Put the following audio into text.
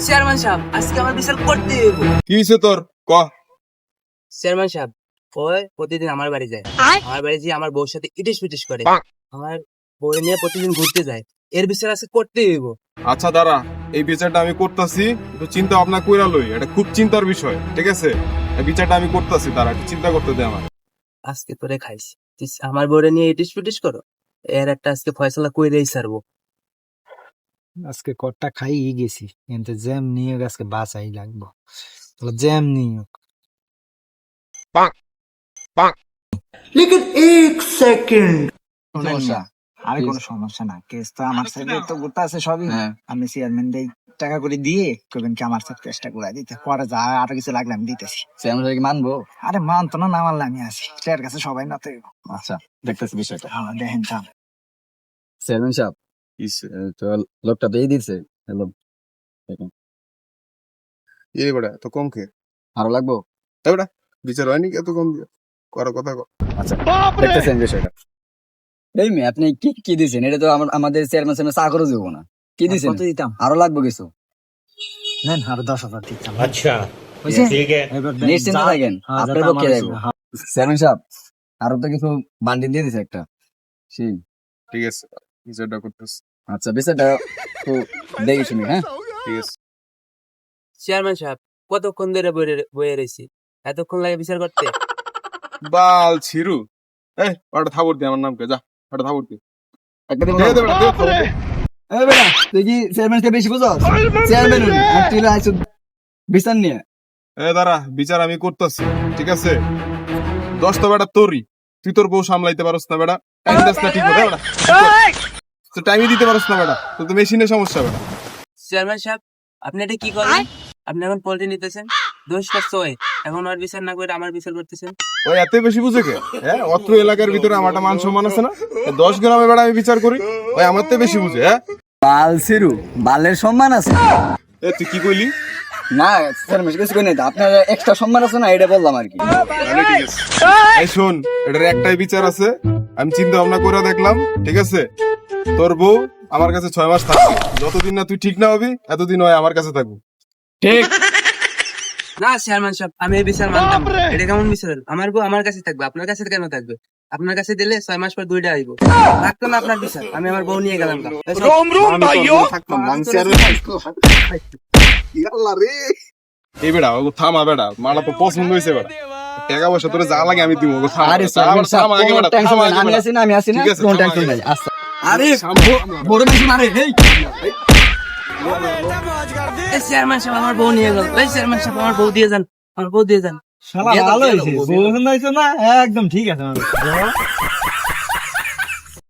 Chairman সাহেব আজকে আমার বিচার করতে হইব। কি হয়েছে তোর ক? চেয়ারম্যান সাহেব ওই প্রতিদিন আমার বাড়ি যায়, আমার বাড়ি গিয়ে আমার বউর সাথে ইটিস পিটিস করে, আমার বউ নিয়ে প্রতিদিন ঘুরতে যায়। এর বিচার আজকে করতে হইব। আচ্ছা দাঁড়া, এই বিচারটা আমি করতেছি, একটু চিন্তা ভাবনা কইরা লই। এটা খুব চিন্তার বিষয়, ঠিক আছে? এই বিচারটা আমি করতেছি, দাঁড়া একটু চিন্তা করতে দে আমার। আজকে তোরে খাইছি, তুই আমার বউরে নিয়ে ইটিস পিটিস করো, এর একটা আজকে ফয়সালা কইরেই ছাড়বো। আজকে কটটা খাই গেছি, কিন্তু জ্যাম নিয়ে আজকে বাঁচাই লাগবো। তাহলে জ্যাম নিয়ে সমস্যা? আমি কোনো সমস্যা না, কেস তো আমার সাইডে তো গোটা আছে সবই। আমি চেয়ারম্যান দেই টাকা করে দিয়ে কবেন কি আমার সাথে কেসটা ঘুরাই দিতে, পরে যা আরো কিছু লাগলে আমি দিতেছি। চেয়ারম্যান কি মানবো? আরে মানতো না, না মানলে আমি আছি, এর কাছে সবাই না তো। আচ্ছা, দেখতেছি বিষয়টা। আমার দেখেন চান চেয়ারম্যান সাহেব, তো লোকটা দিয়ে দিচ্ছে। হ্যালো, এই বেটা তো কম কে? আরো লাগবো? এই বেটা বিচার হয়নি এত কম দিয়ে করার কথা কর। আচ্ছা, দেখতেছেন বিষয়টা। এই মেয়ে, আপনি কি কি দিচ্ছেন? এটা তো আমাদের চেয়ারম্যান সাহেব চা করে দেবো না। কি দিচ্ছেন? কত দিতাম? আরো লাগবে কিছু? নেন আরো 10,000 দিতাম। अच्छा বুঝছেন? ठीक है। এবার দেন, নিশ্চিন্ত যা- থাকেন, হ্যাঁ, আপনার যাতে পক্ষে আমার যাইবো। হ্যাঁ, চেয়ারম্যান সাহেব, আরো তো কিছু বান্ডিল দিয়ে দিছে একটা। সেই ঠিক আছে, বিচারটা করতেছি। আচ্ছা, বিষয়টা তো দেখে শুনি। হ্যাঁ, ঠিক আছে। চেয়ারম্যান সাহেব কতক্ষণ ধরে বয়ে রয়েছি, এতক্ষণ লাগে বিচার করতে? বাল ছিরু, এই ওটা থাবর দি, আমার নাম কে? যা ওটা থাবর দি। একটা দিন দে দে বেটা, দে থাবর দে। এই বেটা, তুই কি চেয়ারম্যানকে বেশি বুঝাস? চেয়ারম্যান উনি, আর তুই আইছো বিচার নিয়ে। এ দাঁড়া, বিচার আমি করতেছি, ঠিক আছে? 10টা বেটা তোরই, তুই তোর বউ সামলাইতে পারস না বেটা, টাইম দাস না ঠিক করে বেটা, তো টাইমই দিতে পারস না বেটা, তো তো মেশিনের সমস্যা বেটা। চেয়ারম্যান সাহেব আপনি এটা কি করলেন? আপনি এখন পোল্ট্রি নিতেছেন, দোষ করছে ওই, এখন আর বিচার না করে আমার বিচার করতেছেন। ওই এত বেশি বুঝে কে? হ্যাঁ, অত্র এলাকার ভিতরে আমার একটা মান সম্মান আছে না? 10 গ্রামে বেড়া আমি বিচার করি, ওই আমার তো বেশি বুঝে। হ্যাঁ, বাল সিরু, বালের সম্মান আছে এ তুই কি কইলি? না? চেয়ারম্যান কিছু কই নাই তো, আপনার এক্সট্রা সম্মান আছে না, এটা বললাম আর কি। তাহলে ঠিক আছে। এই শোন, এটার একটাই বিচার আছে, আমি চিন্তা ভাবনা করে দেখলাম, ঠিক আছে? তোর বউ আমার কাছে 6 মাস থাকবে, যতদিন না তুই ঠিক না হবি এতদিন হয় আমার কাছে থাকবো। ঠিক। না চেয়ারম্যান সাহেব, আমি এই বিচার মানতাম না। এটা কেমন বিচার হলো? আমার বউ আমার কাছে থাকবে, আপনার কাছে কেন থাকবে? আপনার কাছে দিলে 6 মাস পর 2টা আইবো, রাখতো না আপনার বিচার, আমি আমার বউ নিয়ে গেলাম। এই বেড়া ও থামা বেড়া, মালা তো পছন্দ হয়েছে বেড়া, টাকা পয়সা তোরে যা লাগে আমি দিব। ও থামা, আরে চেয়ারম্যান সাহেব, থামা আগে কোনো বেড়া, টেনশন থামা নাই, আগে আমি বেড়া। আছি না, আমি আছি না, ঠিক আছে, কোনো থামা টেনশন আগে। নাই। আচ্ছা, আরে বড় বেশি মারে। হেই, চেয়ারম্যান সাহেব আমার বউ নিয়ে গেল, এই চেয়ারম্যান সাহেব আমার বউ দিয়ে যান, আমার বউ দিয়ে যান। শালা দিয়ে দাও, ভালো দিয়ে দাও, হয়েছে, বউ দিয়ে দাও। বউ হয়েছে না, একদম ঠিক আছে আমার।